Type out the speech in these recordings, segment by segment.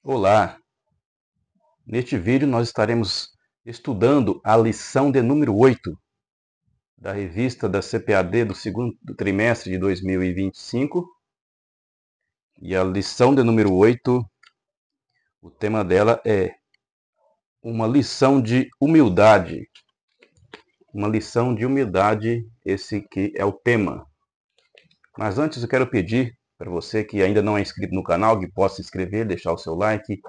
Olá! Neste vídeo nós estaremos estudando a lição de número 8 da revista da CPAD do segundo trimestre de 2025. E a lição de número 8, o tema dela é uma lição de humildade. Uma lição de humildade, esse que é o tema. Mas antes eu quero pedir para você que ainda não é inscrito no canal, que possa se inscrever, deixar o seu like,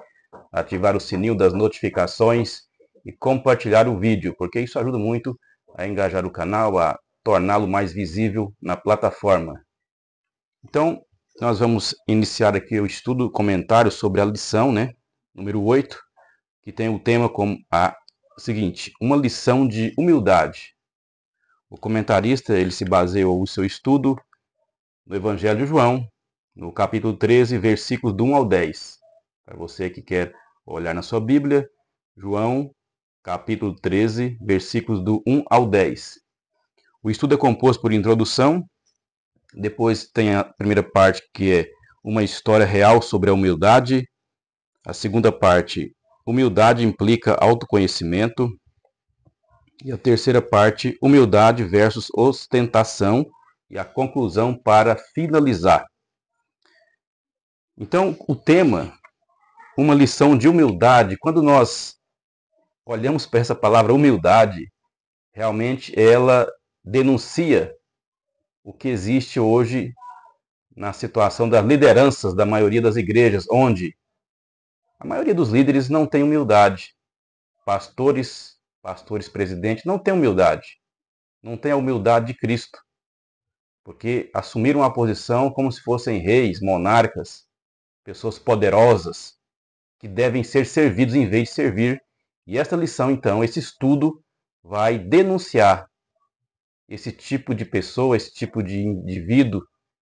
ativar o sininho das notificações e compartilhar o vídeo, porque isso ajuda muito a engajar o canal, a torná-lo mais visível na plataforma. Então, nós vamos iniciar aqui o estudo, comentário sobre a lição, número 8, que tem o tema como a seguinte: uma lição de humildade. O comentarista, ele se baseou o seu estudo no Evangelho de João, no capítulo 13, versículos do 1 ao 10. Para você que quer olhar na sua Bíblia, João, capítulo 13, versículos do 1 ao 10. O estudo é composto por introdução, depois tem a primeira parte, que é uma história real sobre a humildade. A segunda parte, humildade implica autoconhecimento. E a terceira parte, humildade versus ostentação. E a conclusão para finalizar. Então, o tema, uma lição de humildade, quando nós olhamos para essa palavra humildade, realmente ela denuncia o que existe hoje na situação das lideranças da maioria das igrejas, onde a maioria dos líderes não tem humildade. Pastores presidentes não têm humildade. Não têm a humildade de Cristo. Porque assumiram a posição como se fossem reis, monarcas, pessoas poderosas, que devem ser servidos em vez de servir. E esta lição, então, esse estudo, vai denunciar esse tipo de pessoa, esse tipo de indivíduo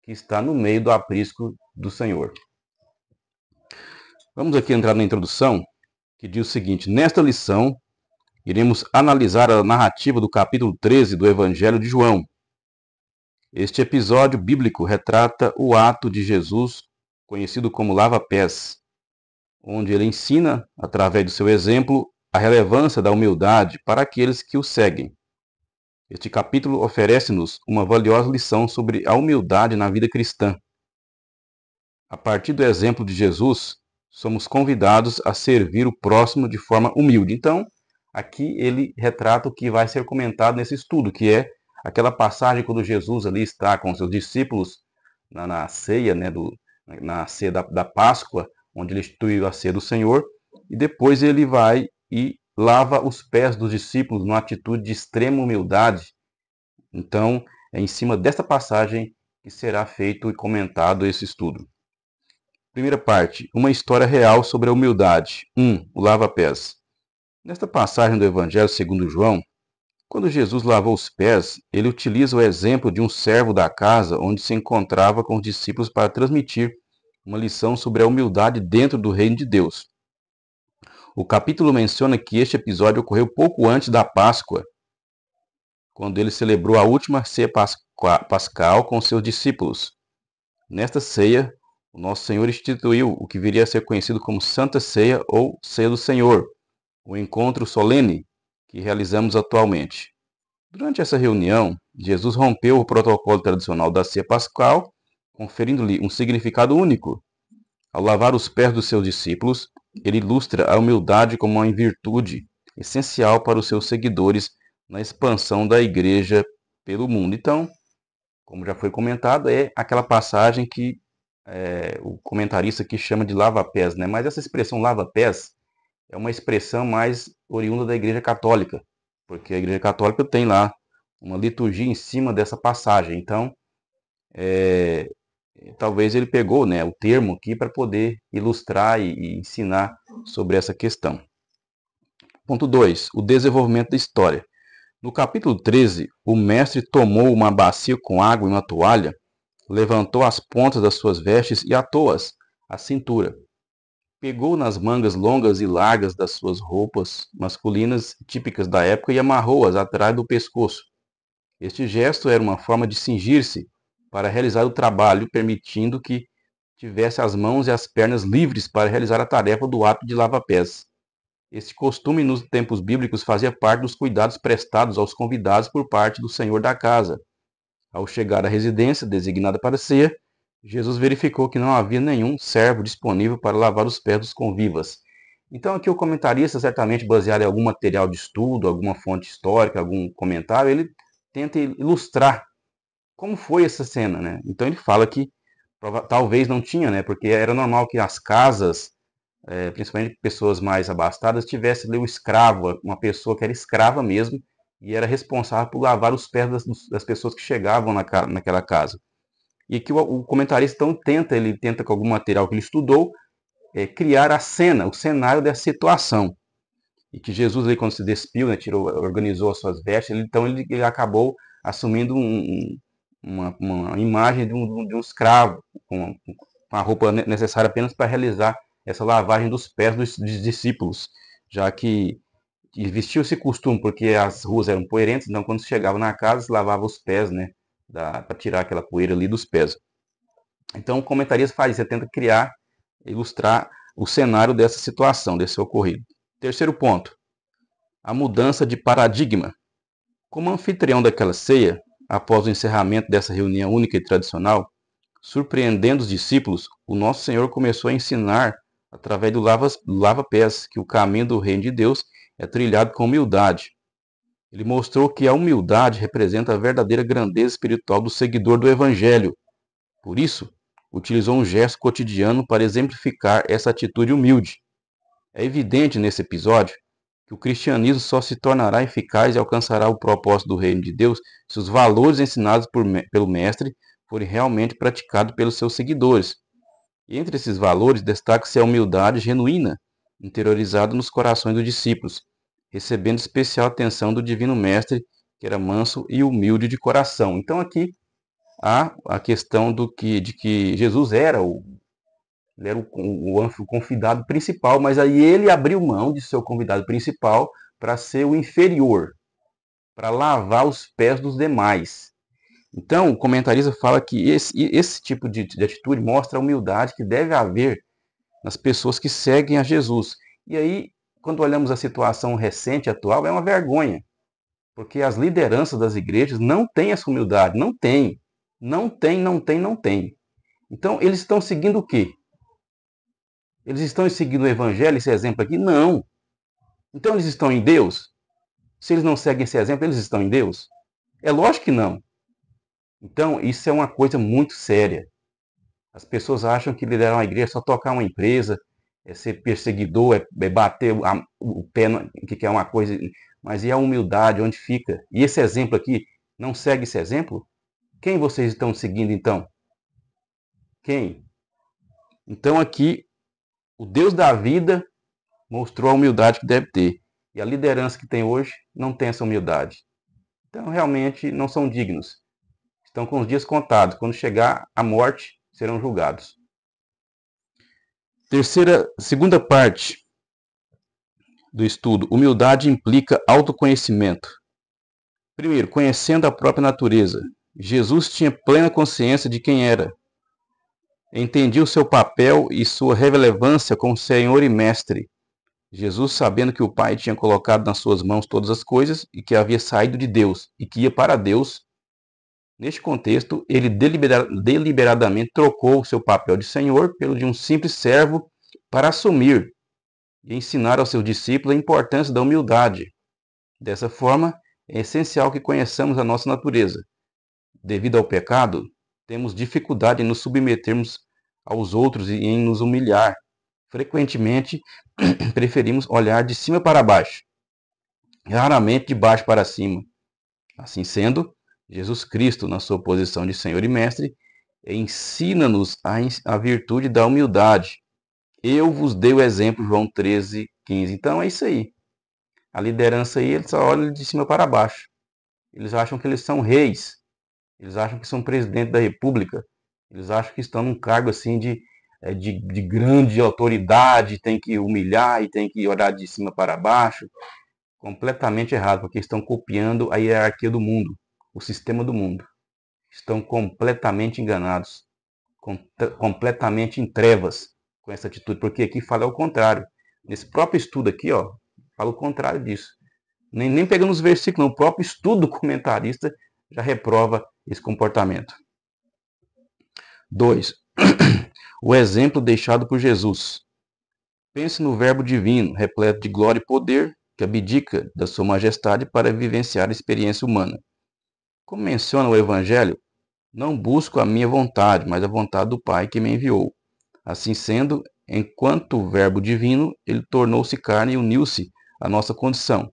que está no meio do aprisco do Senhor. Vamos aqui entrar na introdução, que diz o seguinte: nesta lição, iremos analisar a narrativa do capítulo 13 do Evangelho de João. Este episódio bíblico retrata o ato de Jesus, conhecido como lava-pés, onde ele ensina, através do seu exemplo, a relevância da humildade para aqueles que o seguem. Este capítulo oferece-nos uma valiosa lição sobre a humildade na vida cristã. A partir do exemplo de Jesus, somos convidados a servir o próximo de forma humilde. Então, aqui ele retrata o que vai ser comentado nesse estudo, que é aquela passagem quando Jesus ali está com seus discípulos na ceia, na ceia da Páscoa, onde ele instituiu a ceia do Senhor, e depois ele vai e lava os pés dos discípulos numa atitude de extrema humildade. Então, é em cima desta passagem que será feito e comentado esse estudo. Primeira parte, uma história real sobre a humildade. 1. O lava-pés. Nesta passagem do Evangelho segundo João, quando Jesus lavou os pés, ele utiliza o exemplo de um servo da casa onde se encontrava com os discípulos para transmitir uma lição sobre a humildade dentro do reino de Deus. O capítulo menciona que este episódio ocorreu pouco antes da Páscoa, quando ele celebrou a última ceia pascal com seus discípulos. Nesta ceia, o nosso Senhor instituiu o que viria a ser conhecido como Santa Ceia ou Ceia do Senhor, o encontro solene que realizamos atualmente. Durante essa reunião, Jesus rompeu o protocolo tradicional da ceia pascal, conferindo-lhe um significado único. Ao lavar os pés dos seus discípulos, ele ilustra a humildade como uma virtude essencial para os seus seguidores na expansão da igreja pelo mundo. Então, como já foi comentado, é aquela passagem que o comentarista aqui chama de lava-pés, né? Mas essa expressão lava-pés é uma expressão mais oriunda da Igreja Católica, porque a Igreja Católica tem lá uma liturgia em cima dessa passagem. Então, talvez ele pegou, né, o termo aqui para poder ilustrar e ensinar sobre essa questão. Ponto 2. O desenvolvimento da história. No capítulo 13, o mestre tomou uma bacia com água e uma toalha, levantou as pontas das suas vestes e atou-as à cintura. Pegou nas mangas longas e largas das suas roupas masculinas típicas da época e amarrou-as atrás do pescoço. Este gesto era uma forma de cingir-se para realizar o trabalho, permitindo que tivesse as mãos e as pernas livres para realizar a tarefa do ato de lava-pés. Este costume nos tempos bíblicos fazia parte dos cuidados prestados aos convidados por parte do senhor da casa. Ao chegar à residência designada para ceia, Jesus verificou que não havia nenhum servo disponível para lavar os pés dos convivas. Então aqui o comentarista, certamente baseado em algum material de estudo, alguma fonte histórica, algum comentário, ele tenta ilustrar como foi essa cena, né? Então ele fala que talvez não tinha, né? Porque era normal que as casas, principalmente pessoas mais abastadas, tivesse ali o escravo, uma pessoa que era escrava mesmo, e era responsável por lavar os pés das pessoas que chegavam naquela casa. E que o comentarista então tenta com algum material que ele estudou, criar a cena, o cenário dessa situação. E que Jesus, quando se despiu, né, organizou as suas vestes, então ele acabou assumindo uma imagem de um escravo, com a roupa necessária apenas para realizar essa lavagem dos pés dos discípulos, já que existia esse costume, porque as ruas eram poeirentas, então quando se chegava na casa, se lavava os pés, né, para tirar aquela poeira ali dos pés. Então o comentarista faz isso, tenta criar, ilustrar o cenário dessa situação, desse ocorrido. Terceiro ponto, a mudança de paradigma. Como anfitrião daquela ceia, após o encerramento dessa reunião única e tradicional, surpreendendo os discípulos, o nosso Senhor começou a ensinar, através do lava-pés, que o caminho do reino de Deus é trilhado com humildade. Ele mostrou que a humildade representa a verdadeira grandeza espiritual do seguidor do Evangelho. Por isso, utilizou um gesto cotidiano para exemplificar essa atitude humilde. É evidente nesse episódio que o cristianismo só se tornará eficaz e alcançará o propósito do reino de Deus se os valores ensinados pelo Mestre forem realmente praticados pelos seus seguidores. E entre esses valores, destaca-se a humildade genuína, interiorizada nos corações dos discípulos, recebendo especial atenção do Divino Mestre, que era manso e humilde de coração. Então aqui há a questão de que Jesus era o convidado principal, mas aí ele abriu mão de ser o convidado principal para ser o inferior, para lavar os pés dos demais. Então, o comentarista fala que esse tipo de atitude mostra a humildade que deve haver nas pessoas que seguem a Jesus. E aí, quando olhamos a situação recente, atual, é uma vergonha, porque as lideranças das igrejas não têm essa humildade, não tem. Não tem, não tem, não tem. Então, eles estão seguindo o quê? Eles estão seguindo o evangelho, esse exemplo aqui? Não. Então eles estão em Deus? Se eles não seguem esse exemplo, eles estão em Deus? É lógico que não. Então isso é uma coisa muito séria. As pessoas acham que liderar uma igreja é só tocar uma empresa, é ser perseguidor, é bater o pé, que é uma coisa... Mas e a humildade, onde fica? E esse exemplo aqui, não segue esse exemplo? Quem vocês estão seguindo então? Quem? Então aqui, o Deus da vida mostrou a humildade que deve ter. E a liderança que tem hoje não tem essa humildade. Então, realmente, não são dignos. Estão com os dias contados. Quando chegar a morte, serão julgados. Segunda parte do estudo. Humildade implica autoconhecimento. Primeiro, conhecendo a própria natureza. Jesus tinha plena consciência de quem era. Entendia o seu papel e sua relevância como Senhor e Mestre. Jesus, sabendo que o Pai tinha colocado nas suas mãos todas as coisas e que havia saído de Deus e que ia para Deus, neste contexto, ele deliberadamente trocou o seu papel de Senhor pelo de um simples servo para assumir e ensinar aos seus discípulos a importância da humildade. Dessa forma, é essencial que conheçamos a nossa natureza. Devido ao pecado, temos dificuldade em nos submetermos aos outros e em nos humilhar. Frequentemente, preferimos olhar de cima para baixo, raramente de baixo para cima. Assim sendo, Jesus Cristo, na sua posição de Senhor e Mestre, ensina-nos a virtude da humildade. Eu vos dei o exemplo, João 13, 15. Então é isso aí. A liderança aí, eles só olham de cima para baixo. Eles acham que eles são reis. Eles acham que são presidente da república. Eles acham que estão num cargo assim de grande autoridade, tem que humilhar e tem que olhar de cima para baixo. Completamente errado, porque estão copiando a hierarquia do mundo, o sistema do mundo. Estão completamente enganados. completamente em trevas com essa atitude, porque aqui fala ao contrário. Nesse próprio estudo aqui, ó, fala o contrário disso. Nem pegando os versículos, não, o próprio estudo do comentarista já reprova esse comportamento. 2. O exemplo deixado por Jesus. Pense no verbo divino, repleto de glória e poder, que abdica da sua majestade para vivenciar a experiência humana. Como menciona o Evangelho, não busco a minha vontade, mas a vontade do Pai que me enviou. Assim sendo, enquanto verbo divino, ele tornou-se carne e uniu-se à nossa condição.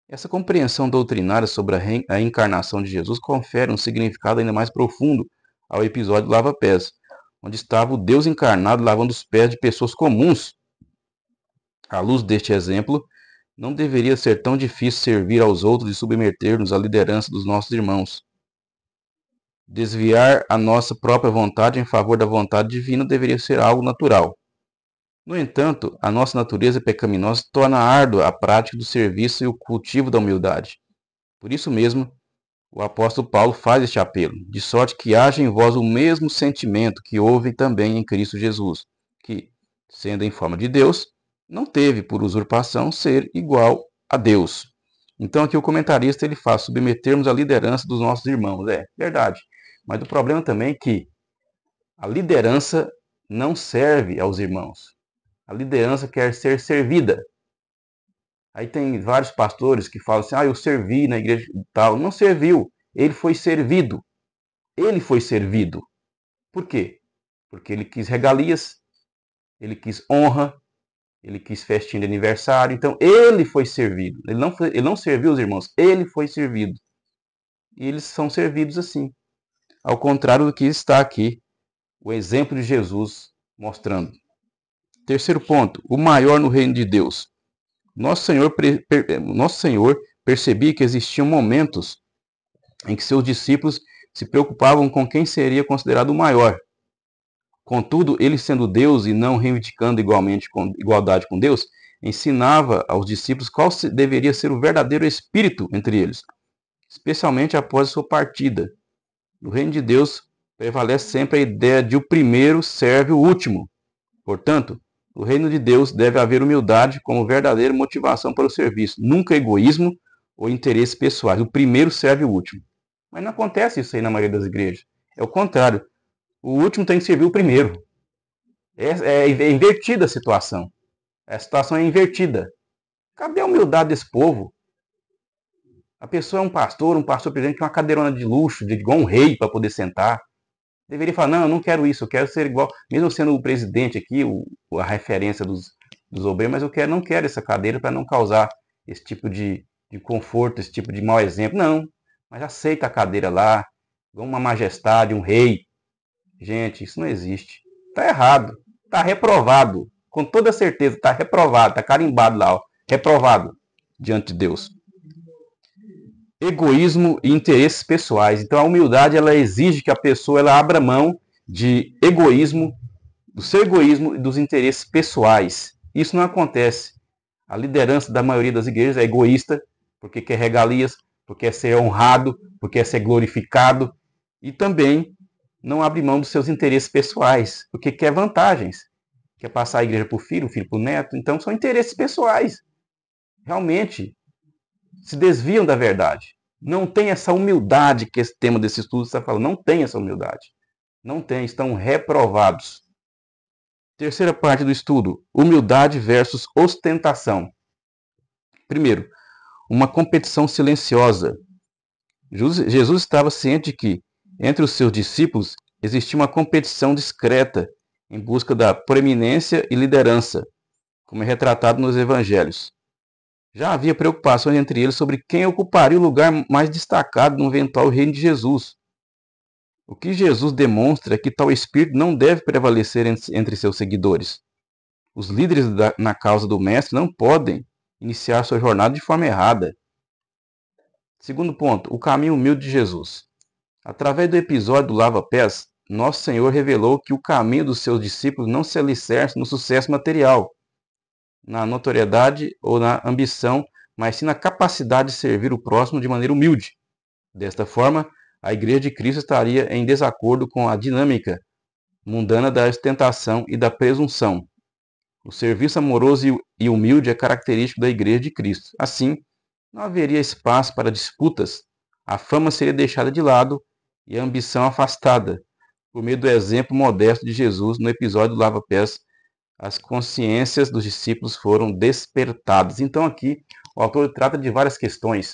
Essa compreensão doutrinária sobre a encarnação de Jesus confere um significado ainda mais profundo ao episódio do lava-pés, onde estava o Deus encarnado lavando os pés de pessoas comuns. À luz deste exemplo, não deveria ser tão difícil servir aos outros e submeter-nos à liderança dos nossos irmãos. Desviar a nossa própria vontade em favor da vontade divina deveria ser algo natural. No entanto, a nossa natureza pecaminosa torna árdua a prática do serviço e o cultivo da humildade. Por isso mesmo, o apóstolo Paulo faz este apelo, de sorte que haja em vós o mesmo sentimento que houve também em Cristo Jesus, que, sendo em forma de Deus, não teve por usurpação ser igual a Deus. Então aqui o comentarista ele faz submetermos à liderança dos nossos irmãos. É verdade. Mas o problema também é que a liderança não serve aos irmãos. A liderança quer ser servida. Aí tem vários pastores que falam assim, eu servi na igreja e tal. Não serviu, ele foi servido. Ele foi servido. Por quê? Porque ele quis regalias, ele quis honra, ele quis festinha de aniversário. Então ele foi servido. Ele não serviu os irmãos, ele foi servido. E eles são servidos assim. Ao contrário do que está aqui, o exemplo de Jesus mostrando. Terceiro ponto, o maior no reino de Deus. Nosso Senhor percebia que existiam momentos em que seus discípulos se preocupavam com quem seria considerado o maior. Contudo, ele sendo Deus e não reivindicando igualdade com Deus, ensinava aos discípulos qual deveria ser o verdadeiro espírito entre eles, especialmente após a sua partida. No reino de Deus, prevalece sempre a ideia de o primeiro serve o último. Portanto, no reino de Deus deve haver humildade como verdadeira motivação para o serviço, nunca egoísmo ou interesses pessoais. O primeiro serve o último. Mas não acontece isso aí na maioria das igrejas. É o contrário. O último tem que servir o primeiro. É invertida a situação. A situação é invertida. Cadê a humildade desse povo? A pessoa é um pastor presidente que tem uma cadeirona de luxo, igual um rei para poder sentar. Deveria falar, não, eu não quero isso, eu quero ser igual, mesmo sendo o presidente aqui, a referência dos obreiros, mas não quero essa cadeira para não causar esse tipo de conforto, esse tipo de mau exemplo. Não, mas aceita a cadeira lá, igual uma majestade, um rei. Gente, isso não existe. Está errado, está reprovado, com toda certeza, está reprovado, está carimbado lá, ó, reprovado diante de Deus. Egoísmo e interesses pessoais. Então a humildade ela exige que a pessoa ela abra mão de egoísmo, do seu egoísmo e dos interesses pessoais. Isso não acontece. A liderança da maioria das igrejas é egoísta, porque quer regalias, porque quer ser honrado, porque quer ser glorificado e também não abre mão dos seus interesses pessoais, porque quer vantagens. Quer passar a igreja para o filho para o neto. Então são interesses pessoais. Realmente se desviam da verdade. Não tem essa humildade que esse tema desse estudo está falando. Não tem essa humildade. Não tem, estão reprovados. Terceira parte do estudo, humildade versus ostentação. Primeiro, uma competição silenciosa. Jesus estava ciente de que, entre os seus discípulos, existia uma competição discreta em busca da proeminência e liderança, como é retratado nos evangelhos. Já havia preocupações entre eles sobre quem ocuparia o lugar mais destacado no eventual reino de Jesus. O que Jesus demonstra é que tal espírito não deve prevalecer entre seus seguidores. Os líderes na causa do Mestre não podem iniciar sua jornada de forma errada. Segundo ponto, o caminho humilde de Jesus. Através do episódio do lava-pés, Nosso Senhor revelou que o caminho dos seus discípulos não se alicerça no sucesso material, na notoriedade ou na ambição, mas sim na capacidade de servir o próximo de maneira humilde. Desta forma, a Igreja de Cristo estaria em desacordo com a dinâmica mundana da ostentação e da presunção. O serviço amoroso e humilde é característico da Igreja de Cristo. Assim, não haveria espaço para disputas, a fama seria deixada de lado e a ambição afastada. Por meio do exemplo modesto de Jesus, no episódio do lava-pés, as consciências dos discípulos foram despertadas. Então aqui o autor trata de várias questões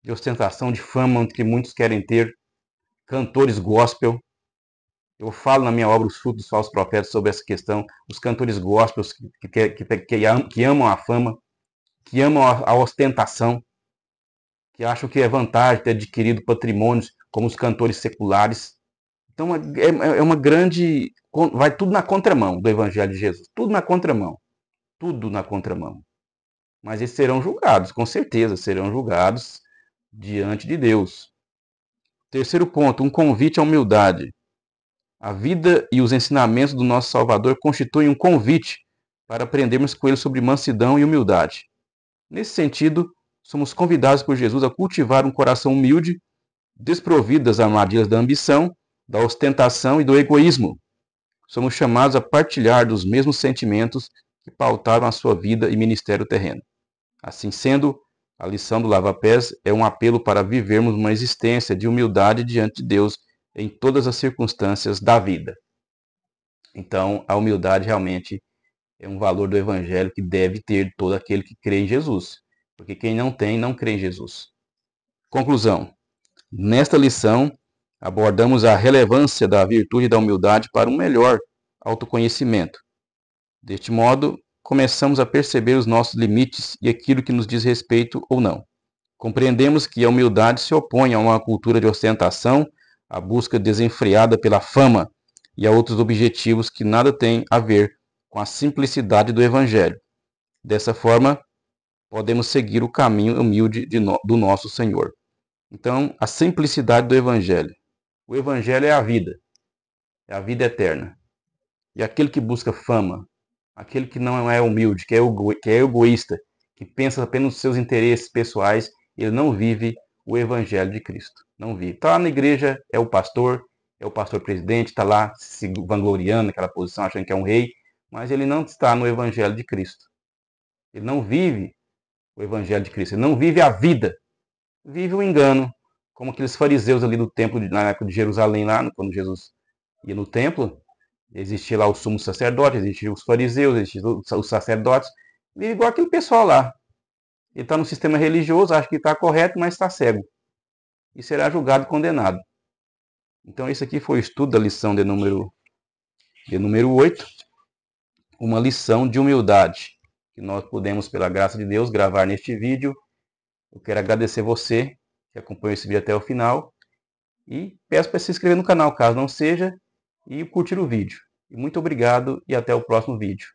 de ostentação, de fama que muitos querem ter, cantores gospel. Eu falo na minha obra Os Frutos dos Falsos Profetas sobre essa questão, os cantores gospels que amam a fama, que amam a ostentação, que acham que é vantagem ter adquirido patrimônios como os cantores seculares. Então é uma grande... vai tudo na contramão do Evangelho de Jesus, tudo na contramão, tudo na contramão. Mas eles serão julgados, com certeza serão julgados diante de Deus. Terceiro ponto, um convite à humildade. A vida e os ensinamentos do nosso Salvador constituem um convite para aprendermos com ele sobre mansidão e humildade. Nesse sentido, somos convidados por Jesus a cultivar um coração humilde, desprovido das armadilhas da ambição, da ostentação e do egoísmo. Somos chamados a partilhar dos mesmos sentimentos que pautaram a sua vida e ministério terreno. Assim sendo, a lição do lava-pés é um apelo para vivermos uma existência de humildade diante de Deus em todas as circunstâncias da vida. Então, a humildade realmente é um valor do Evangelho que deve ter todo aquele que crê em Jesus. Porque quem não tem, não crê em Jesus. Conclusão. Nesta lição, abordamos a relevância da virtude e da humildade para um melhor autoconhecimento. Deste modo, começamos a perceber os nossos limites e aquilo que nos diz respeito ou não. Compreendemos que a humildade se opõe a uma cultura de ostentação, a busca desenfreada pela fama e a outros objetivos que nada têm a ver com a simplicidade do Evangelho. Dessa forma, podemos seguir o caminho humilde do nosso Senhor. Então, a simplicidade do Evangelho. O Evangelho é a vida eterna. E aquele que busca fama, aquele que não é humilde, que é egoísta, que pensa apenas nos seus interesses pessoais, ele não vive o Evangelho de Cristo. Não vive. Está lá na igreja, é o pastor presidente, está lá se vangloriando naquela posição, achando que é um rei, mas ele não está no Evangelho de Cristo. Ele não vive o Evangelho de Cristo, ele não vive a vida. Vive o engano, como aqueles fariseus ali do templo, na época de Jerusalém, lá, quando Jesus ia no templo, existia lá o sumo sacerdote, existiam os fariseus, existiam os sacerdotes, vive igual aquele pessoal lá. Ele está no sistema religioso, acha que está correto, mas está cego. E será julgado e condenado. Então esse aqui foi o estudo da lição de número 8, uma lição de humildade, que nós pudemos, pela graça de Deus, gravar neste vídeo. Eu quero agradecer você que acompanhou esse vídeo até o final e peço para se inscrever no canal, caso não seja, e curtir o vídeo. E muito obrigado e até o próximo vídeo.